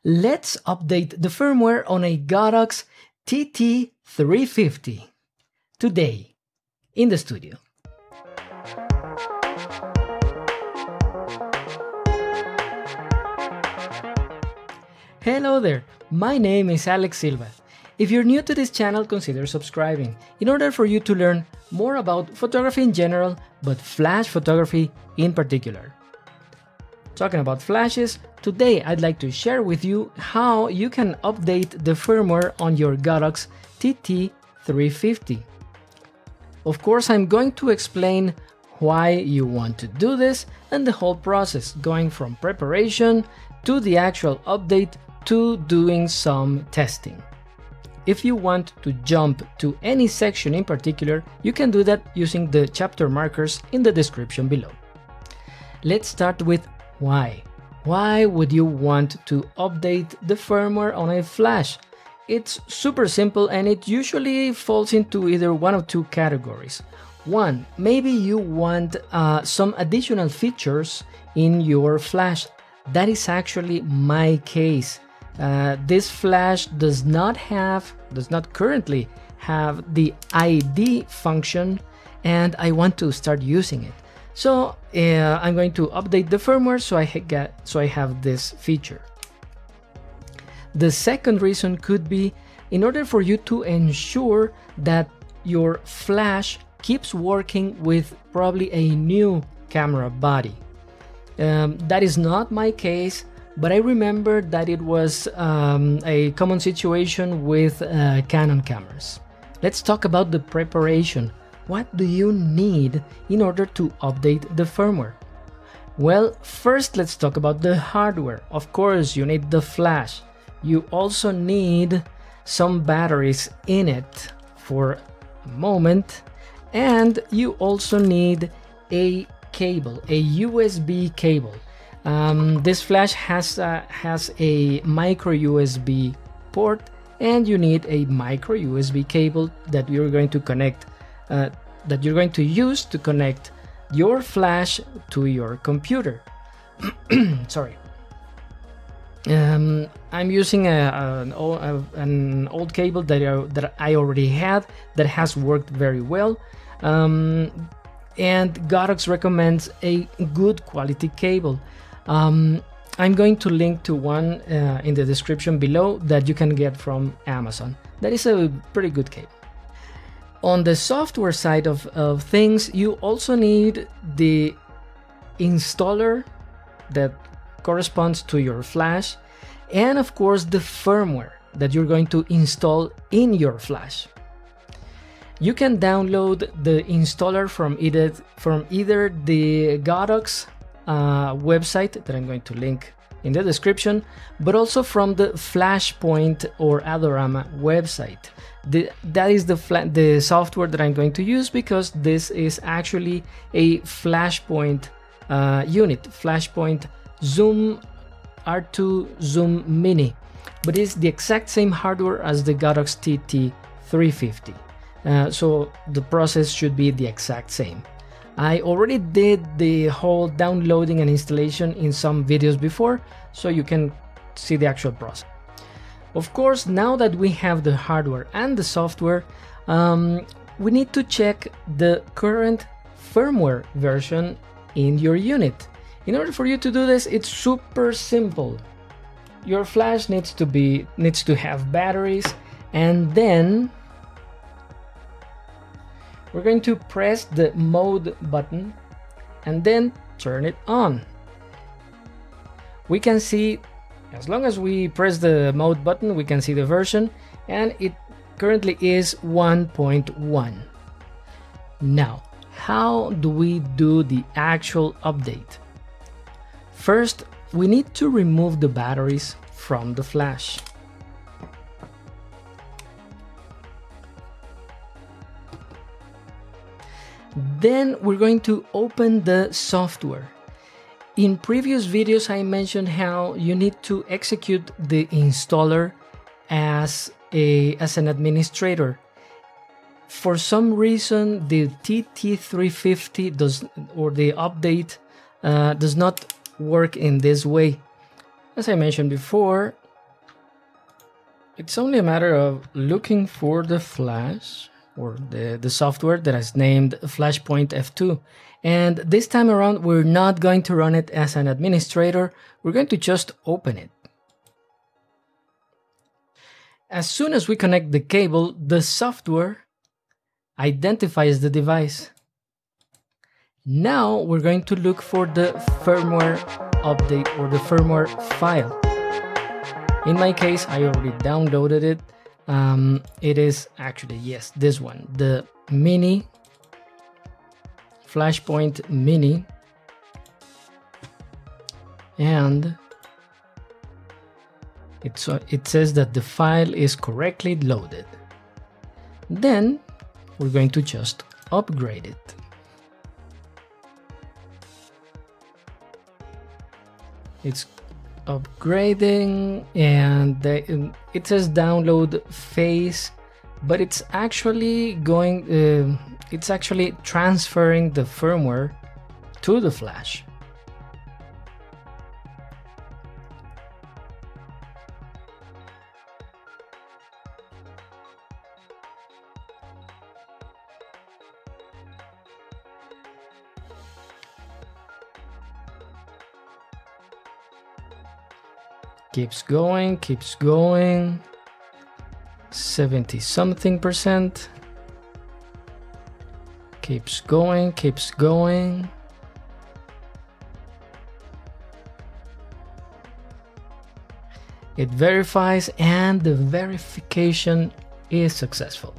Let's update the firmware on a Godox TT350 today in the studio. Hello there, my name is Alex Silva. If you're new to this channel, consider subscribing in order for you to learn more about photography in general, but flash photography in particular. Talking about flashes, today I'd like to share with you how you can update the firmware on your Godox TT350. Of course, I'm going to explain why you want to do this and the whole process, going from preparation to the actual update to doing some testing. If you want to jump to any section in particular, you can do that using the chapter markers in the description below. Let's start with why. Why would you want to update the firmware on a flash? It's super simple and it usually falls into either one of two categories. One, maybe you want some additional features in your flash. That is actually my case. This flash does not currently have the ID function, and I want to start using it. So I'm going to update the firmware so I have this feature. The second reason could be in order for you to ensure that your flash keeps working with probably a new camera body. That is not my case, but I remember that it was a common situation with Canon cameras. Let's talk about the preparation. What do you need in order to update the firmware? Well, first let's talk about the hardware. Of course, you need the flash. You also need some batteries in it for a moment, and you also need a cable, a USB cable. This flash has a micro USB port, and you need a micro USB cable that you're going to connect, that you're going to use to connect your flash to your computer. Sorry. I'm using an old cable that I already had that has worked very well. And Godox recommends a good quality cable. I'm going to link to one in the description below that you can get from Amazon. That is a pretty good cable. On the software side of things, you also need the installer that corresponds to your flash, and of course the firmware that you're going to install in your flash. You can download the installer from either the Godox website that I'm going to link in the description, but also from the Flashpoint or Adorama website. That is the software that I'm going to use because this is actually a Flashpoint unit, Flashpoint Zoom R2 Zoom Mini, but it's the exact same hardware as the Godox TT350. So the process should be the exact same. I already did the whole downloading and installation in some videos before, so you can see the actual process. Of course, now that we have the hardware and the software, we need to check the current firmware version in your unit. In order for you to do this, it's super simple. Your flash needs to have batteries, and then we're going to press the mode button and then turn it on. We can see, as long as we press the mode button, we can see the version, and it currently is 1.1. Now, how do we do the actual update? First, we need to remove the batteries from the flash. Then we're going to open the software. In previous videos, I mentioned how you need to execute the installer as an administrator. For some reason, the TT350 the update does not work in this way. As I mentioned before, it's only a matter of looking for the flash or the software that is named Flashpoint F2. And this time around, we're not going to run it as an administrator. We're going to just open it. As soon as we connect the cable, the software identifies the device. Now we're going to look for the firmware update or the firmware file. In my case, I already downloaded it. It is actually, yes, this one, the Mini, Flashpoint Mini. And it says that the file is correctly loaded. Then we're going to just upgrade it. It's upgrading, and it says download phase, but it's actually going, it's actually transferring the firmware to the flash. Keeps going, 70 something percent. Keeps going. It verifies, and the verification is successful.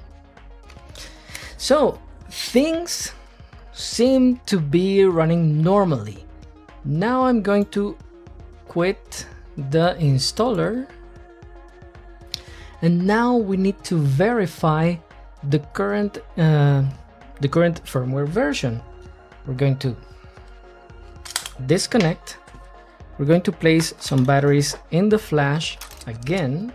So things seem to be running normally. Now I'm going to quit the installer, and now we need to verify the current firmware version. We're going to disconnect. We're going to place some batteries in the flash again,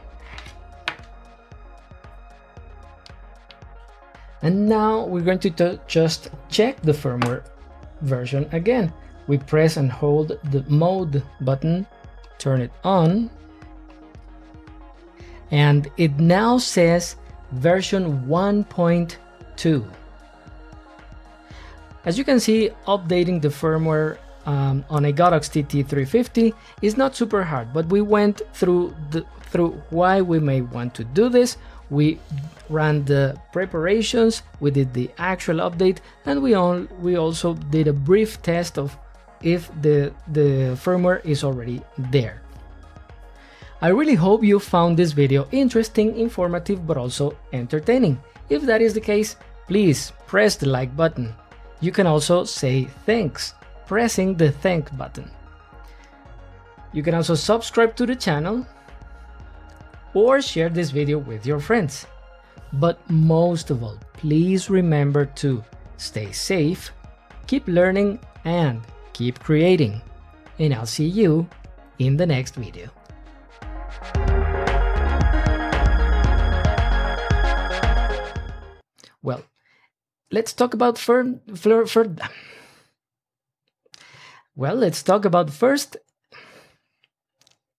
and now we're going to just check the firmware version again. We press and hold the mode button, turn it on, and it now says version 1.2. As you can see, updating the firmware on a Godox TT350 is not super hard, but we went through why we may want to do this. We ran the preparations, we did the actual update, and we also did a brief test of if the firmware is already there. I really hope you found this video interesting, informative, but also entertaining. If that is the case, please press the like button. You can also say thanks, pressing the thank button. You can also subscribe to the channel or share this video with your friends. But most of all, please remember to stay safe, keep learning, and keep creating. And I'll see you in the next video. Well, let's talk about let's talk about first